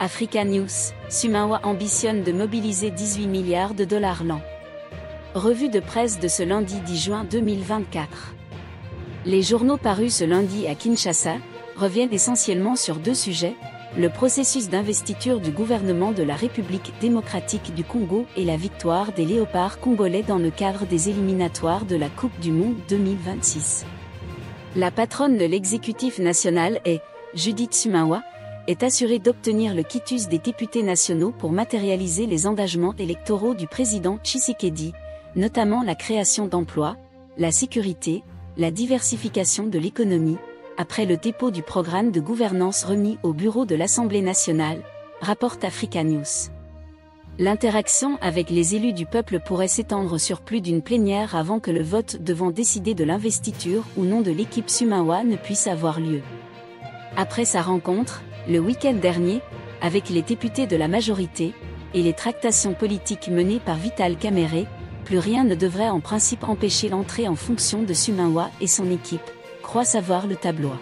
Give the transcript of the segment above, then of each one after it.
Africa News, Sumawa ambitionne de mobiliser 18 milliards de dollars l'an. Revue de presse de ce lundi 10 juin 2024. Les journaux parus ce lundi à Kinshasa reviennent essentiellement sur deux sujets, le processus d'investiture du gouvernement de la République démocratique du Congo et la victoire des Léopards congolais dans le cadre des éliminatoires de la Coupe du Monde 2026. La patronne de l'exécutif national Judith Sumawa, est assurée d'obtenir le quitus des députés nationaux pour matérialiser les engagements électoraux du président Tshisekedi, notamment la création d'emplois, la sécurité, la diversification de l'économie, après le dépôt du programme de gouvernance remis au bureau de l'Assemblée nationale, rapporte Africa News. L'interaction avec les élus du peuple pourrait s'étendre sur plus d'une plénière avant que le vote devant décider de l'investiture ou non de l'équipe Sumawa ne puisse avoir lieu. Après sa rencontre, le week-end dernier, avec les députés de la majorité, et les tractations politiques menées par Vital Kamerhe, plus rien ne devrait en principe empêcher l'entrée en fonction de Sumawa et son équipe, croit savoir le tabloïd.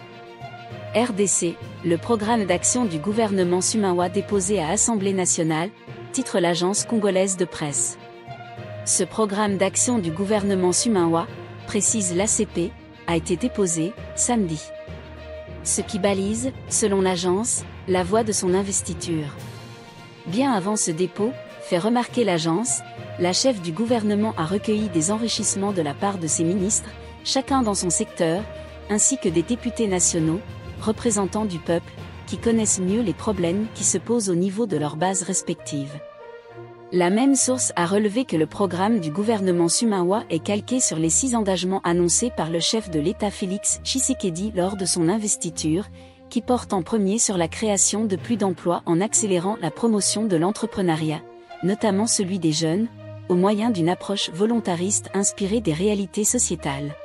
RDC, le programme d'action du gouvernement Sumawa déposé à Assemblée nationale, titre l'agence congolaise de presse. Ce programme d'action du gouvernement Sumawa, précise l'ACP, a été déposé, samedi. Ce qui balise, selon l'agence, la voie de son investiture. Bien avant ce dépôt, fait remarquer l'agence, la chef du gouvernement a recueilli des enrichissements de la part de ses ministres, chacun dans son secteur, ainsi que des députés nationaux, représentants du peuple, qui connaissent mieux les problèmes qui se posent au niveau de leurs bases respectives. La même source a relevé que le programme du gouvernement Sumawa est calqué sur les 6 engagements annoncés par le chef de l'État Félix Tshisekedi lors de son investiture, qui portent en premier sur la création de plus d'emplois en accélérant la promotion de l'entrepreneuriat, notamment celui des jeunes, au moyen d'une approche volontariste inspirée des réalités sociétales.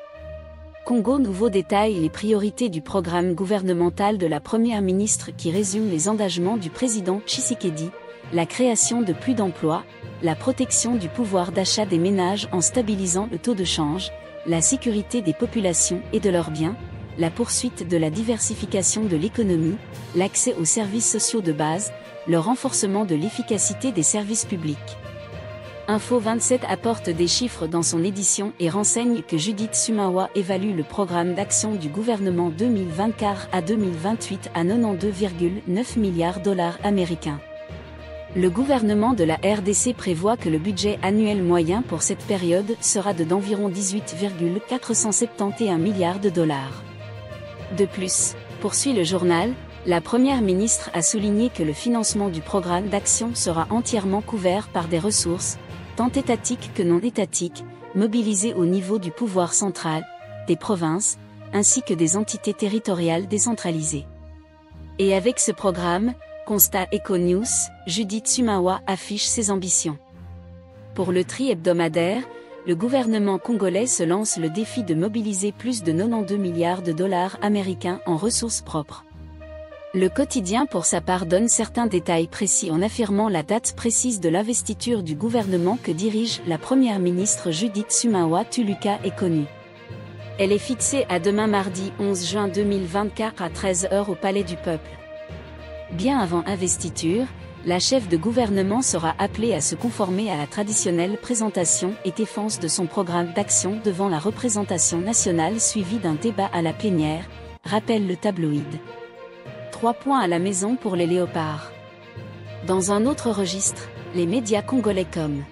Congo Nouveau détaille les priorités du programme gouvernemental de la première ministre qui résume les engagements du président Tshisekedi, la création de plus d'emplois, la protection du pouvoir d'achat des ménages en stabilisant le taux de change, la sécurité des populations et de leurs biens, la poursuite de la diversification de l'économie, l'accès aux services sociaux de base, le renforcement de l'efficacité des services publics. Info 27 apporte des chiffres dans son édition et renseigne que Judith Sumawa évalue le programme d'action du gouvernement 2024 à 2028 à 92,9 milliards de dollars américains. Le gouvernement de la RDC prévoit que le budget annuel moyen pour cette période sera d'environ 18,471 milliards de dollars. De plus, poursuit le journal, la première ministre a souligné que le financement du programme d'action sera entièrement couvert par des ressources, tant étatiques que non étatiques, mobilisées au niveau du pouvoir central, des provinces, ainsi que des entités territoriales décentralisées. Et avec ce programme, constat Econews, Judith Sumawa affiche ses ambitions. Pour le tri hebdomadaire, le gouvernement congolais se lance le défi de mobiliser plus de 92 milliards de dollars américains en ressources propres. Le quotidien pour sa part donne certains détails précis en affirmant la date précise de l'investiture du gouvernement que dirige la première ministre Judith Sumawa Tuluka est connue. Elle est fixée à demain mardi 11 juin 2024 à 13h au Palais du Peuple. Bien avant investiture, la chef de gouvernement sera appelée à se conformer à la traditionnelle présentation et défense de son programme d'action devant la représentation nationale suivie d'un débat à la plénière, rappelle le tabloïd. 3 points à la maison pour les Léopards. Dans un autre registre, les médias congolais comme